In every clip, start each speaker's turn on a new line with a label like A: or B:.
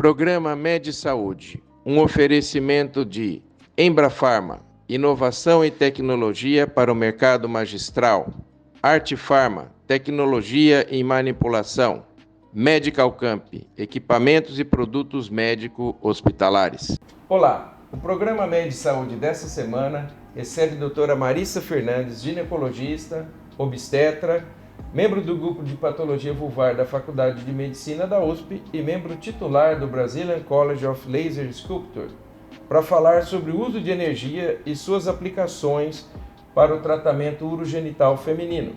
A: Programa Med Saúde, um oferecimento de Embrafarma, inovação e tecnologia para o mercado magistral. Arte Farma, tecnologia e manipulação. Medical Camp, equipamentos e produtos médico-hospitalares. Olá, o programa Med Saúde dessa semana recebe a doutora Marissa Fernandes, ginecologista, obstetra, membro do grupo de patologia vulvar da Faculdade de Medicina da USP e membro titular do Brazilian College of Laser Sculpture, para falar sobre o uso de energia e suas aplicações para o tratamento urogenital feminino.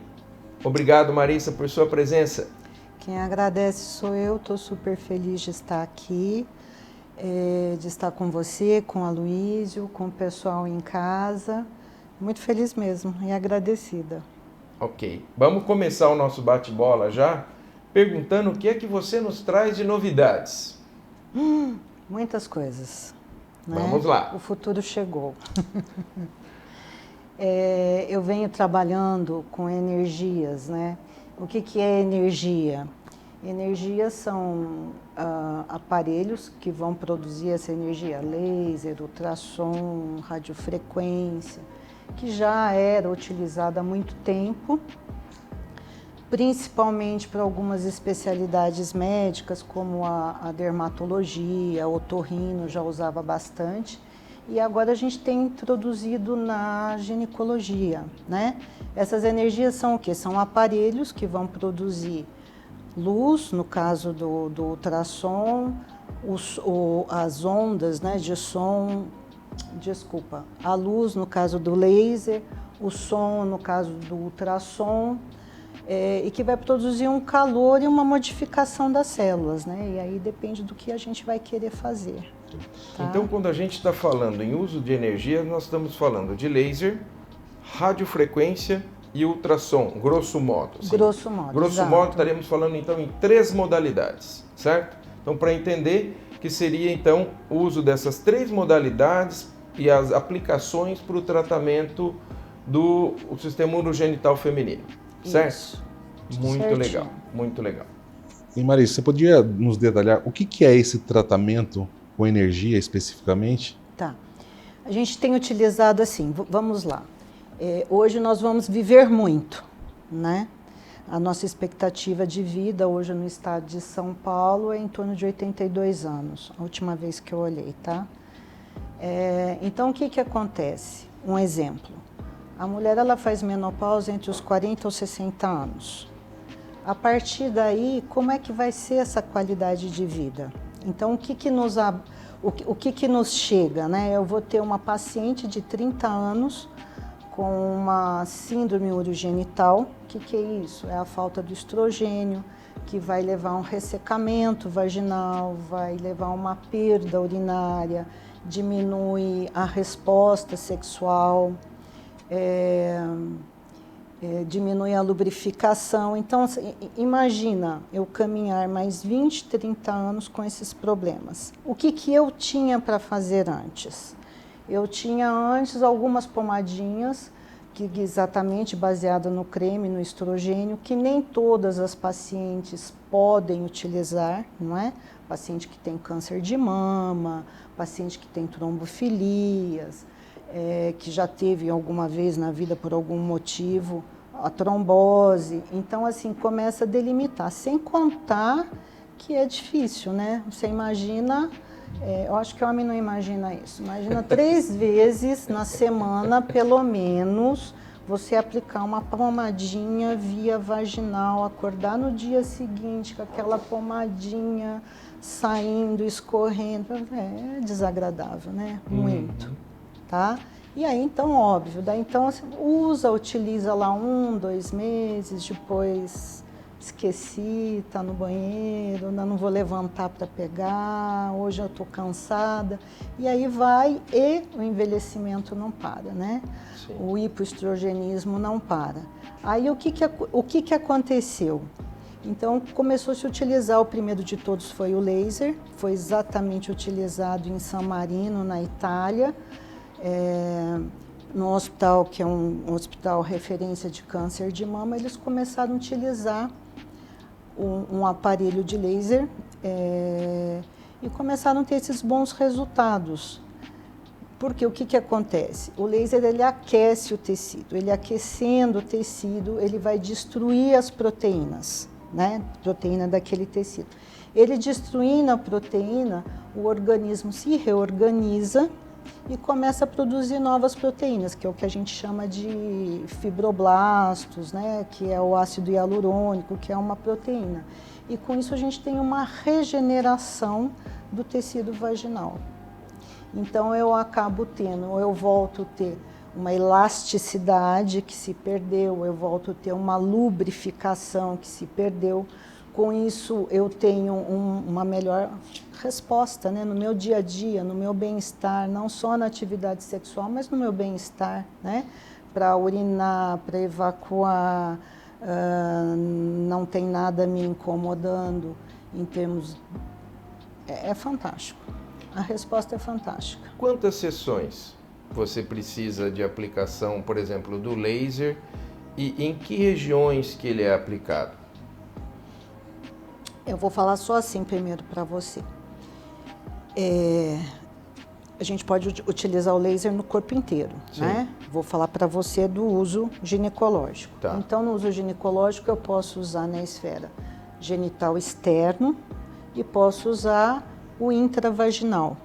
A: Obrigado, Marissa, por sua presença.
B: Quem agradece sou eu, estou super feliz de estar aqui, de estar com você, com a Luísio, com o pessoal em casa. Muito feliz mesmo e agradecida.
A: Ok, vamos começar o nosso bate-bola já, perguntando o que é que você nos traz de novidades.
B: Muitas coisas. Né?
A: Vamos lá.
B: O futuro chegou. Eu venho trabalhando com energias, né? O que é energia? Energia são aparelhos que vão produzir essa energia, laser, ultrassom, radiofrequência, que já era utilizada há muito tempo, principalmente para algumas especialidades médicas, como a dermatologia, o otorrino já usava bastante, e agora a gente tem introduzido na ginecologia, né? Essas energias são o quê? São aparelhos que vão produzir luz, no caso do ultrassom, as ondas, né, de som, a luz no caso do laser, o som no caso do ultrassom, e que vai produzir um calor e uma modificação das células, né? E aí depende do que a gente vai querer fazer. Tá?
A: Então, quando a gente está falando em uso de energia, nós estamos falando de laser, radiofrequência e ultrassom, grosso modo. Assim.
B: Grosso modo,
A: Grosso modo, estaremos falando então em 3 modalidades, certo? Então, para entender que seria então o uso dessas 3 modalidades e as aplicações para o tratamento do sistema urogenital feminino, certo?
B: Isso.
A: Muito
B: Certinho.
A: legal, muito legal.
C: E Marisa, você podia nos detalhar o que é esse tratamento com energia especificamente?
B: Tá. A gente tem utilizado assim, vamos lá. Hoje nós vamos viver muito, né? A nossa expectativa de vida hoje no estado de São Paulo é em torno de 82 anos, a última vez que eu olhei, tá? Então, o que acontece? Um exemplo. A mulher ela faz menopausa entre os 40 ou 60 anos. A partir daí, como é que vai ser essa qualidade de vida? Então, o que nos chega, né? Eu vou ter uma paciente de 30 anos com uma síndrome urogenital. O que é isso? É a falta do estrogênio, que vai levar a um ressecamento vaginal, vai levar a uma perda urinária, diminui a resposta sexual, diminui a lubrificação. Então, imagina eu caminhar mais 20, 30 anos com esses problemas. O que eu tinha para fazer antes? Eu tinha antes algumas pomadinhas, que exatamente baseada no creme, no estrogênio, que nem todas as pacientes podem utilizar, não é? Paciente que tem câncer de mama, paciente que tem trombofilias, que já teve alguma vez na vida por algum motivo a trombose. Então, assim, começa a delimitar, sem contar que é difícil, né? Você imagina... eu acho que o homem não imagina isso. Imagina 3 vezes na semana, pelo menos, você aplicar uma pomadinha via vaginal, acordar no dia seguinte com aquela pomadinha saindo, escorrendo. É desagradável, né? Muito. Tá? E aí, então, óbvio, daí então você utiliza lá 1, 2 meses, depois... esqueci, tá no banheiro, ainda não vou levantar para pegar, hoje eu estou cansada. E aí vai, e o envelhecimento não para, né?
A: Sim.
B: O hipoestrogenismo não para. Aí o que aconteceu? Então começou a se utilizar, o primeiro de todos foi o laser, foi exatamente utilizado em San Marino, na Itália, no hospital, que é um hospital referência de câncer de mama. Eles começaram a utilizar um aparelho de laser e começaram a ter esses bons resultados. Porque o que acontece? O laser ele aquece o tecido, ele aquecendo o tecido, ele vai destruir as proteínas, né? Proteína daquele tecido. Ele destruindo a proteína, o organismo se reorganiza e começa a produzir novas proteínas, que é o que a gente chama de fibroblastos, né? Que é o ácido hialurônico, que é uma proteína. E com isso a gente tem uma regeneração do tecido vaginal. Então eu acabo tendo, eu volto a ter uma elasticidade que se perdeu, eu volto a ter uma lubrificação que se perdeu. Com isso eu tenho uma melhor resposta, né, no meu dia a dia, no meu bem-estar, não só na atividade sexual, mas no meu bem-estar, né, para urinar, para evacuar, não tem nada me incomodando em termos... É fantástico. A resposta é fantástica.
A: Quantas sessões você precisa de aplicação, por exemplo, do laser e em que regiões que ele é aplicado?
B: Eu vou falar só assim primeiro para você. A gente pode utilizar o laser no corpo inteiro, né? Vou falar para você do uso ginecológico.
A: Tá.
B: Então, no uso ginecológico, eu posso usar na esfera genital externo e posso usar o intravaginal,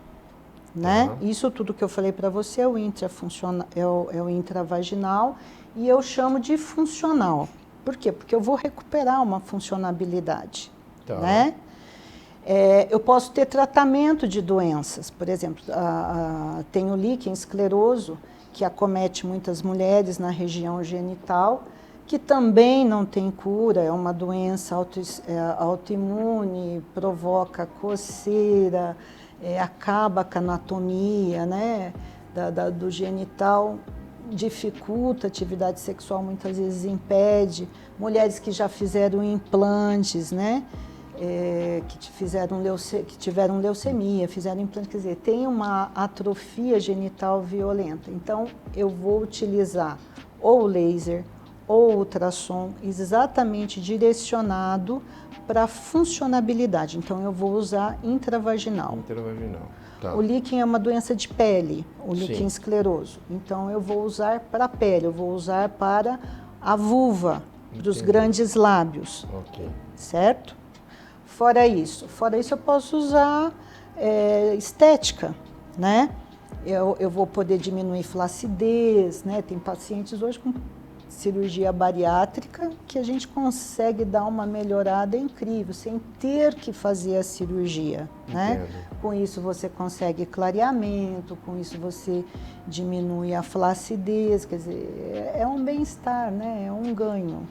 B: né? Isso tudo que eu falei para você é o intravaginal e eu chamo de funcional. Por quê? Porque eu vou recuperar uma funcionabilidade, né? Eu posso ter tratamento de doenças, por exemplo, tem o líquen escleroso, que acomete muitas mulheres na região genital, que também não tem cura, é uma doença autoimune, provoca coceira, acaba com a anatomia, né, do genital, dificulta a atividade sexual, muitas vezes impede. Mulheres que já fizeram implantes, né, que tiveram leucemia, fizeram implante, quer dizer, tem uma atrofia genital violenta. Então, eu vou utilizar ou o laser ou o ultrassom exatamente direcionado para funcionabilidade. Então, eu vou usar intravaginal.
A: Intravaginal. Tá.
B: O líquen é uma doença de pele, o líquen escleroso. Então, eu vou usar para a pele, eu vou usar para a vulva, para os grandes lábios. Certo? Fora isso eu posso usar estética, né? Eu vou poder diminuir flacidez, né? Tem pacientes hoje com cirurgia bariátrica que a gente consegue dar uma melhorada incrível, sem ter que fazer a cirurgia, né? Com isso você consegue clareamento, com isso você diminui a flacidez, quer dizer, é um bem-estar, né? É um ganho.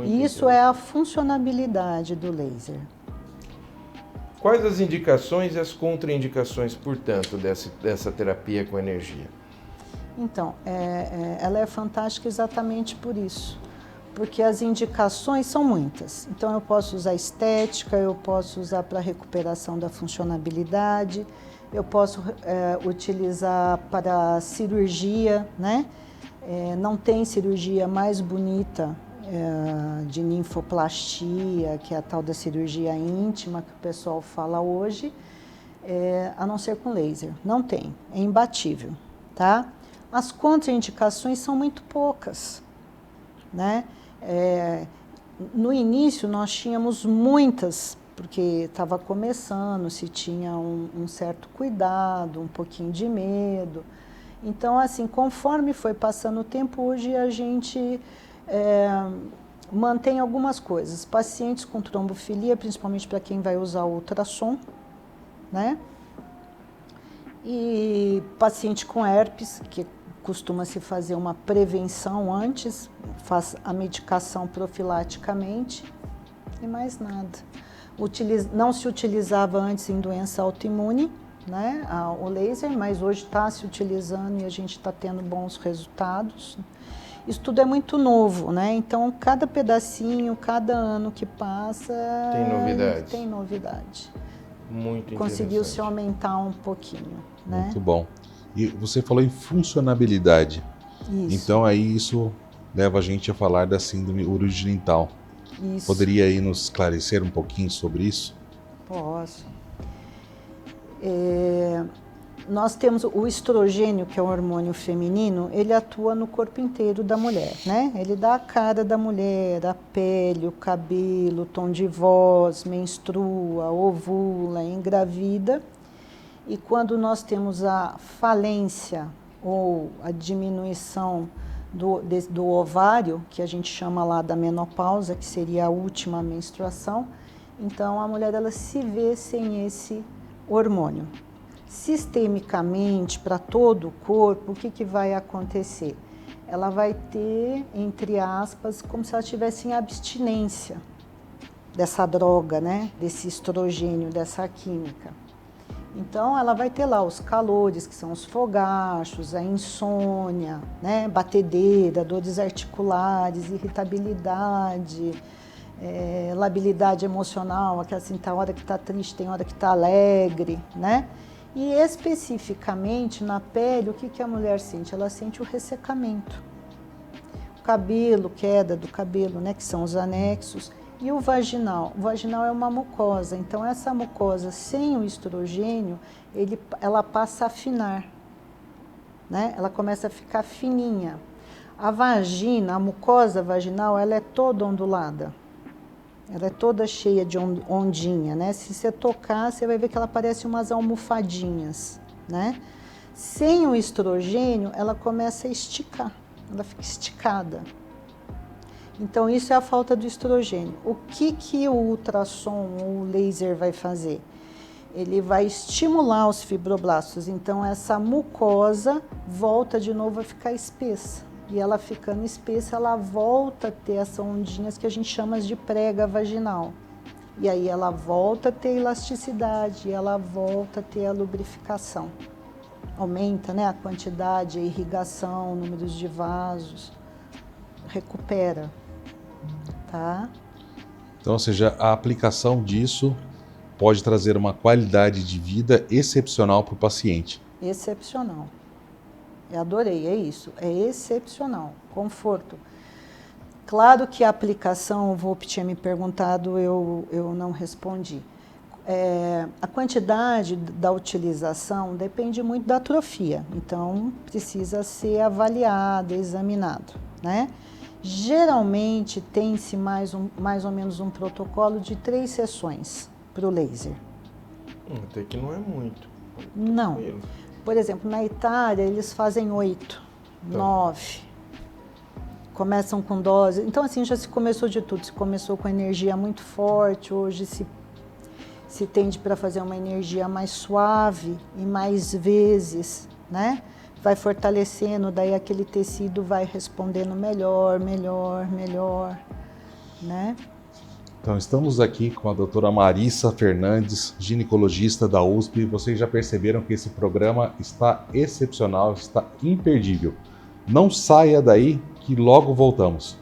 B: Isso é a funcionabilidade do laser.
A: Quais as indicações e as contraindicações, portanto, dessa terapia com energia?
B: Então, ela é fantástica exatamente por isso, porque as indicações são muitas. Então, eu posso usar estética, eu posso usar para recuperação da funcionabilidade, eu posso utilizar para cirurgia, né? Não tem cirurgia mais bonita de ninfoplastia, que é a tal da cirurgia íntima que o pessoal fala hoje, a não ser com laser. Não tem, é imbatível, tá? As contraindicações são muito poucas, né? No início nós tínhamos muitas, porque estava começando, se tinha um certo cuidado, um pouquinho de medo. Então, assim, conforme foi passando o tempo, hoje a gente mantém algumas coisas. Pacientes com trombofilia, principalmente para quem vai usar o ultrassom, né? E paciente com herpes, que costuma se fazer uma prevenção antes, faz a medicação profilaticamente e mais nada. Não se utilizava antes em doença autoimune, né, o laser, mas hoje está se utilizando e a gente está tendo bons resultados. Isso tudo é muito novo, né? Então, cada pedacinho, cada ano que passa... Tem novidade.
A: Muito interessante.
B: Conseguiu-se aumentar um pouquinho, né?
C: Muito bom. E você falou em funcionabilidade.
B: Isso.
C: Então, aí isso leva a gente a falar da síndrome urogenital.
B: Isso.
C: Poderia aí nos esclarecer um pouquinho sobre isso?
B: Posso. Nós temos o estrogênio, que é o hormônio feminino, ele atua no corpo inteiro da mulher, né? Ele dá a cara da mulher, a pele, o cabelo, o tom de voz, menstrua, ovula, engravida. E quando nós temos a falência ou a diminuição do ovário, que a gente chama lá da menopausa, que seria a última menstruação, então a mulher ela se vê sem esse hormônio. Sistemicamente, para todo o corpo, o que vai acontecer? Ela vai ter, entre aspas, como se ela tivesse em abstinência dessa droga, né? Desse estrogênio, dessa química. Então, ela vai ter lá os calores, que são os fogachos, a insônia, né? Batedeira, dores articulares, irritabilidade, labilidade emocional, que assim, tem hora que está triste, tem hora que está alegre, né? E especificamente na pele, o que a mulher sente? Ela sente o ressecamento. O cabelo, queda do cabelo, né, que são os anexos. E o vaginal? O vaginal é uma mucosa, então essa mucosa sem o estrogênio, ela passa a afinar, né? Ela começa a ficar fininha. A vagina, a mucosa vaginal, ela é toda ondulada. Ela é toda cheia de ondinha, né? Se você tocar, você vai ver que ela parece umas almofadinhas, né? Sem o estrogênio, ela começa a esticar, ela fica esticada. Então, isso é a falta do estrogênio. O que o ultrassom ou o laser vai fazer? Ele vai estimular os fibroblastos, então essa mucosa volta de novo a ficar espessa. E ela ficando espessa, ela volta a ter essas ondinhas que a gente chama de prega vaginal. E aí ela volta a ter elasticidade, ela volta a ter a lubrificação. Aumenta, né, a quantidade, a irrigação, o número de vasos, recupera, tá?
C: Então, ou seja, a aplicação disso pode trazer uma qualidade de vida excepcional para o paciente.
B: Excepcional. Eu adorei, é isso, é excepcional, conforto. Claro que a aplicação, o Volpe tinha me perguntado, eu não respondi. A quantidade da utilização depende muito da atrofia, então precisa ser avaliado, examinado, né? Geralmente tem-se mais ou menos um protocolo de 3 sessões para o laser.
A: Até que não é muito.
B: Não. Por exemplo, na Itália, eles fazem 8, 9. Começam com dose. Então, assim, já se começou de tudo. Se começou com energia muito forte, hoje se tende para fazer uma energia mais suave e mais vezes, né? Vai fortalecendo, daí aquele tecido vai respondendo melhor, né?
C: Então, estamos aqui com a doutora Marissa Fernandes, ginecologista da USP. Vocês já perceberam que esse programa está excepcional, está imperdível. Não saia daí que logo voltamos.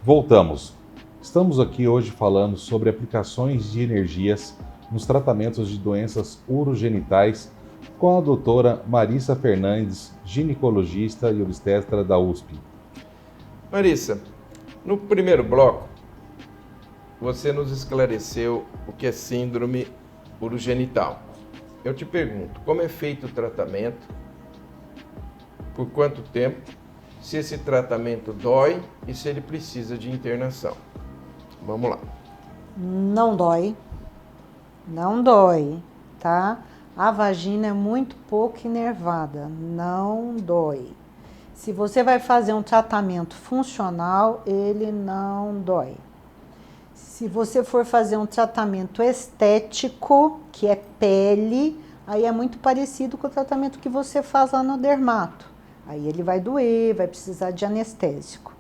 C: Voltamos. Estamos aqui hoje falando sobre aplicações de energias nos tratamentos de doenças urogenitais com a doutora Marissa Fernandes, ginecologista e obstetra da USP.
A: Marissa, no primeiro bloco, você nos esclareceu o que é síndrome urogenital. Eu te pergunto, como é feito o tratamento? Por quanto tempo? Se esse tratamento dói e se ele precisa de internação. Vamos lá.
B: Não dói, tá? A vagina é muito pouco inervada, não dói. Se você vai fazer um tratamento funcional, ele não dói. Se você for fazer um tratamento estético, que é pele, aí é muito parecido com o tratamento que você faz lá no dermato. Aí ele vai doer, vai precisar de anestésico.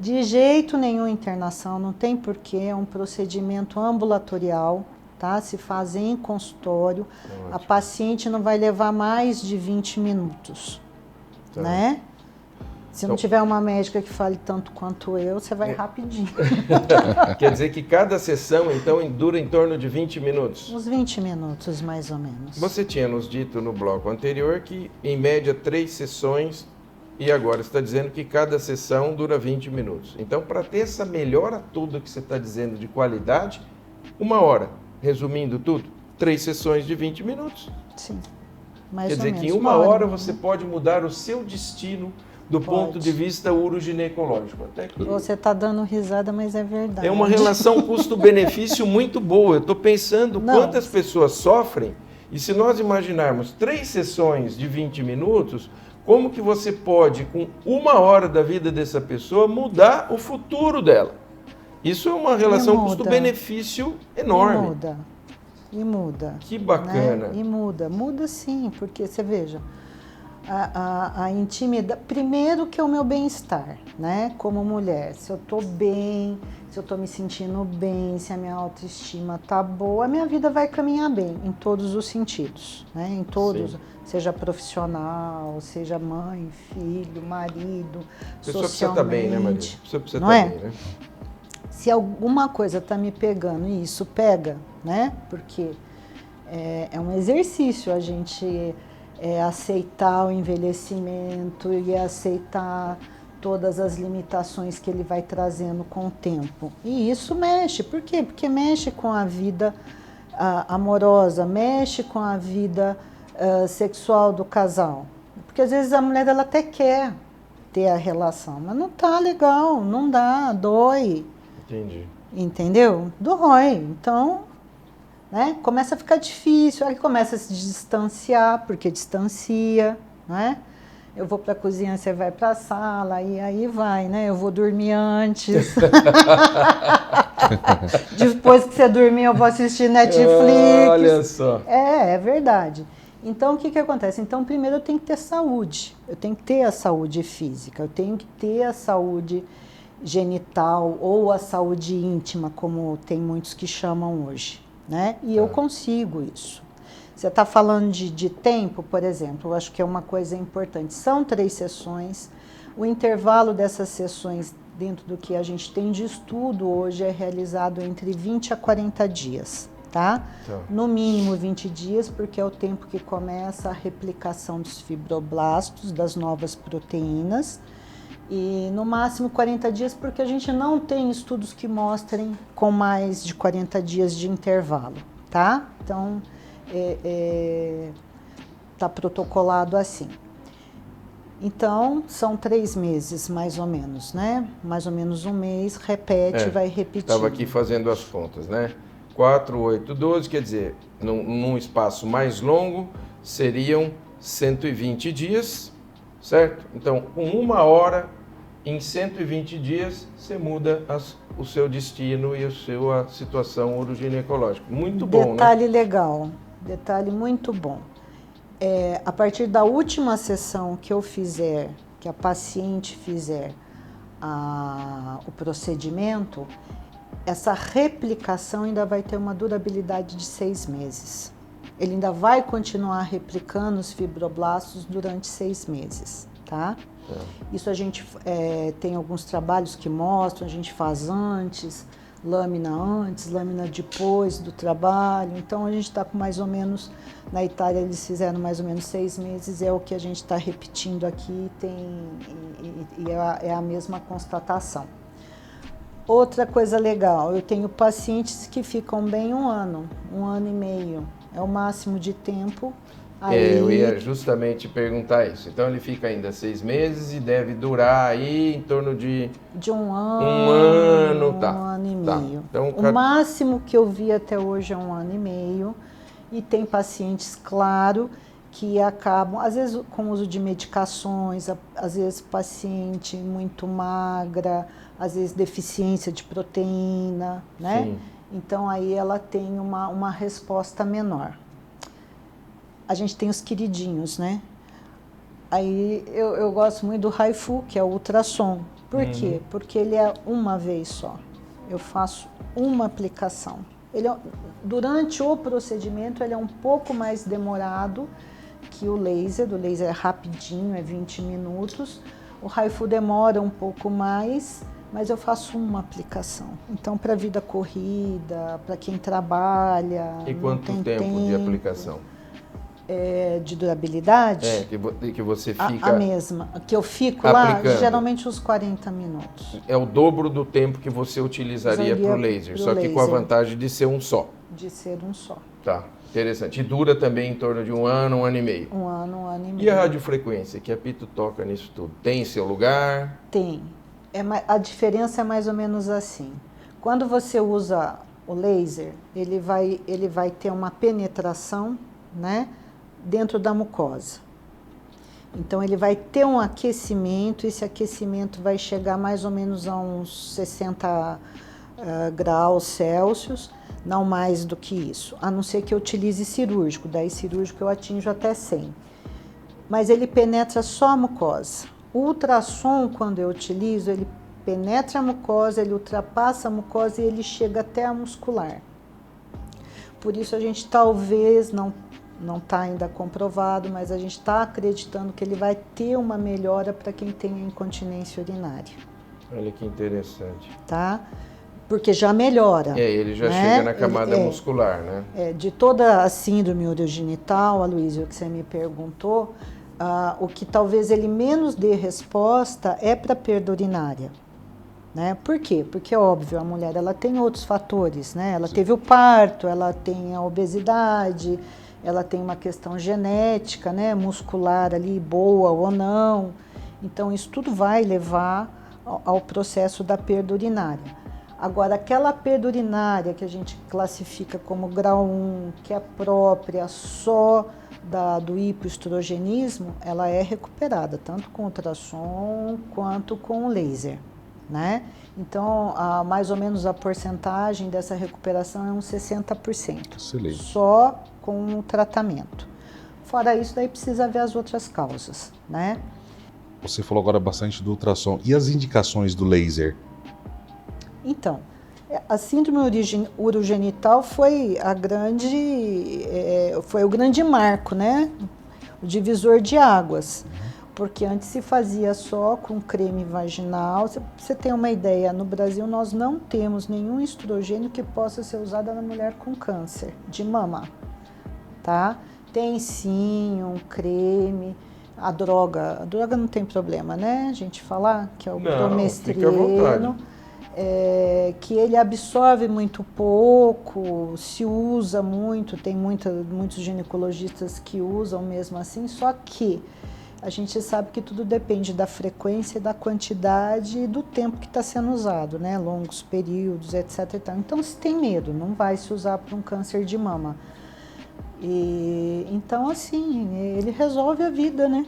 B: De jeito nenhum internação, não tem porquê, é um procedimento ambulatorial, tá? Se faz em consultório, a paciente não vai levar mais de 20 minutos, né? Se não tiver uma médica que fale tanto quanto eu, você vai rapidinho.
A: Quer dizer que cada sessão, então, dura em torno de 20 minutos?
B: Uns 20 minutos, mais ou menos.
A: Você tinha nos dito no bloco anterior que, em média, 3 sessões, e agora está dizendo que cada sessão dura 20 minutos. Então, para ter essa melhora toda que você está dizendo de qualidade, 1 hora, resumindo tudo, 3 sessões de 20 minutos.
B: Sim, mais
A: Quer
B: ou
A: dizer
B: menos.
A: que em 1 hora você pode mudar o seu destino do ponto de vista uroginecológico. Até que
B: você está dando risada, mas é verdade.
A: é uma relação custo-benefício muito boa. Eu estou pensando quantas pessoas sofrem, e se nós imaginarmos 3 sessões de 20 minutos, como que você pode, com 1 hora da vida dessa pessoa, mudar o futuro dela? Isso é uma relação custo-benefício enorme.
B: E muda.
A: Que bacana.
B: Né? E muda sim, porque você veja, a intimidade, primeiro que é o meu bem-estar, né, como mulher, se eu tô bem, se eu tô me sentindo bem, se a minha autoestima tá boa, a minha vida vai caminhar bem, em todos os sentidos, né, em todos, seja profissional, seja mãe, filho, marido, socialmente. A pessoa precisa estar bem, né, Maria? A pessoa precisa estar bem, né? Se alguma coisa tá me pegando, e isso pega, né, porque é um exercício a gente... aceitar o envelhecimento e aceitar todas as limitações que ele vai trazendo com o tempo. E isso mexe. Por quê? Porque mexe com a vida amorosa, mexe com a vida sexual do casal. Porque às vezes a mulher ela até quer ter a relação, mas não tá legal, não dá, dói.
A: Entendi.
B: Entendeu? Dói. Então... né? Começa a ficar difícil, aí começa a se distanciar, porque distancia, né? Eu vou para a cozinha, você vai para a sala, e aí vai, né? Eu vou dormir antes. Depois que você dormir, eu vou assistir Netflix.
A: Olha só.
B: É verdade. Então, o que acontece? Então, primeiro eu tenho que ter saúde. Eu tenho que ter a saúde física, eu tenho que ter a saúde genital ou a saúde íntima, como tem muitos que chamam hoje. Né? E eu consigo isso. Você está falando de tempo, por exemplo, eu acho que é uma coisa importante. São 3 sessões, o intervalo dessas sessões, dentro do que a gente tem de estudo hoje, é realizado entre 20 a 40 dias, tá? No mínimo 20 dias, porque é o tempo que começa a replicação dos fibroblastos, das novas proteínas, e no máximo 40 dias, porque a gente não tem estudos que mostrem com mais de 40 dias de intervalo, tá? Então, tá protocolado assim. Então, são 3 meses, mais ou menos, né? Mais ou menos 1 mês, repete, vai repetindo.
A: Estava aqui fazendo as contas, né? 4, 8, 12, quer dizer, num espaço mais longo, seriam 120 dias, certo? Então, com 1 hora... em 120 dias, você muda o seu destino e a situação uroginecológica. Muito bom,
B: detalhe legal, detalhe muito bom. A partir da última sessão que eu fizer, que a paciente fizer o procedimento, essa replicação ainda vai ter uma durabilidade de 6 meses. Ele ainda vai continuar replicando os fibroblastos durante 6 meses, tá? Isso a gente tem alguns trabalhos que mostram, a gente faz antes, lâmina depois do trabalho. Então a gente está com mais ou menos, na Itália eles fizeram mais ou menos 6 meses, é o que a gente está repetindo aqui, é a mesma constatação. Outra coisa legal, eu tenho pacientes que ficam bem 1 ano, 1 ano e meio, é o máximo de tempo. Aí...
A: eu ia justamente perguntar isso. Então ele fica ainda 6 meses e deve durar aí em torno de
B: 1 ano,
A: 1 ano,
B: 1 ano e meio.
A: Então,
B: o máximo que eu vi até hoje é 1 ano e meio. E tem pacientes, claro, que acabam, às vezes com o uso de medicações, às vezes paciente muito magra, às vezes deficiência de proteína, né?
A: Sim.
B: Então aí ela tem uma resposta menor. A gente tem os queridinhos, né? Aí eu gosto muito do HIFU, que é o ultrassom, Por quê? Porque ele é uma vez só. Eu faço uma aplicação. Durante o procedimento, ele é um pouco mais demorado que o laser é rapidinho, é 20 minutos. O Raifu demora um pouco mais, mas eu faço uma aplicação. Então, para a vida corrida, para quem trabalha...
A: E quanto tempo de aplicação?
B: De durabilidade?
A: Que você fica...
B: A mesma. Que eu fico aplicando lá, geralmente uns 40 minutos.
A: É o dobro do tempo que você utilizaria para o laser, só que com a vantagem de ser um só.
B: De ser um só.
A: Tá, interessante. E dura também em torno de um ano e meio.
B: Um ano e meio.
A: E a radiofrequência, que a Pito toca nisso tudo? Tem seu lugar?
B: Tem. A diferença é mais ou menos assim. Quando você usa o laser, ele vai ter uma penetração, né, dentro da mucosa. Então, ele vai ter um aquecimento, esse aquecimento vai chegar mais ou menos a uns 60 graus Celsius, não mais do que isso, a não ser que eu utilize cirúrgico, daí cirúrgico eu atinjo até 100. Mas ele penetra só a mucosa. O ultrassom, quando eu utilizo, ele penetra a mucosa, ele ultrapassa a mucosa e ele chega até a muscular. Por isso a gente talvez, não está ainda comprovado, mas a gente está acreditando que ele vai ter uma melhora para quem tem incontinência urinária.
A: Olha que interessante.
B: Tá? Porque já melhora.
A: Ele já chega na camada muscular, né?
B: De toda a síndrome urogenital, Aloysio, que você me perguntou, o que talvez ele menos dê resposta é para a perda urinária. Né? Por quê? Porque, óbvio, a mulher ela tem outros fatores, né? Ela teve o parto, ela tem a obesidade, ela tem uma questão genética, né? Muscular ali, boa ou não. Então, isso tudo vai levar ao processo da perda urinária. Agora, aquela perda urinária que a gente classifica como grau 1, que é própria só do hipoestrogenismo, ela é recuperada, tanto com ultrassom quanto com laser, né? Então, mais ou menos a porcentagem dessa recuperação é uns 60%.
C: Excelente.
B: Só com o tratamento. Fora isso, daí precisa ver as outras causas, né?
C: Você falou agora bastante do ultrassom. E as indicações do laser?
B: Então, a síndrome urogenital foi o grande marco, né? O divisor de águas. Porque antes se fazia só com creme vaginal. Você tem uma ideia, no Brasil nós não temos nenhum estrogênio que possa ser usado na mulher com câncer de mama, tá? Tem sim um creme, a droga não tem problema, né? A gente falar que é o promestreno, que ele absorve muito pouco, se usa muito, tem muitos ginecologistas que usam mesmo assim, só que a gente sabe que tudo depende da frequência, da quantidade e do tempo que está sendo usado, né? Longos períodos, etc. e tal. Então, se tem medo, não vai se usar para um câncer de mama. Então, assim, ele resolve a vida, né?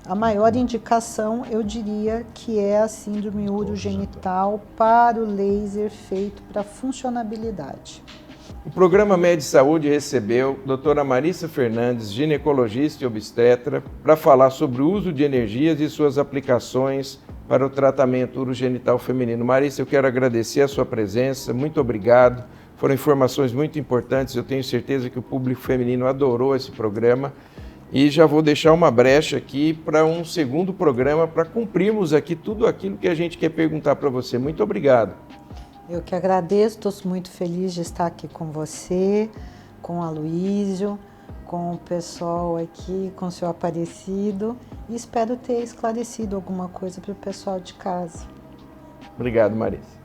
B: A maior indicação, eu diria, que é a síndrome urogenital para o laser feito para funcionabilidade.
A: O programa Med Saúde recebeu a doutora Marissa Fernandes, ginecologista e obstetra, para falar sobre o uso de energias e suas aplicações para o tratamento urogenital feminino. Marissa, eu quero agradecer a sua presença, muito obrigado. Foram informações muito importantes, eu tenho certeza que o público feminino adorou esse programa. E já vou deixar uma brecha aqui para um segundo programa, para cumprirmos aqui tudo aquilo que a gente quer perguntar para você. Muito obrigado.
B: Eu que agradeço, estou muito feliz de estar aqui com você, com o Aloysio, com o pessoal aqui, com o seu Aparecido, e espero ter esclarecido alguma coisa para o pessoal de casa.
A: Obrigado, Marissa.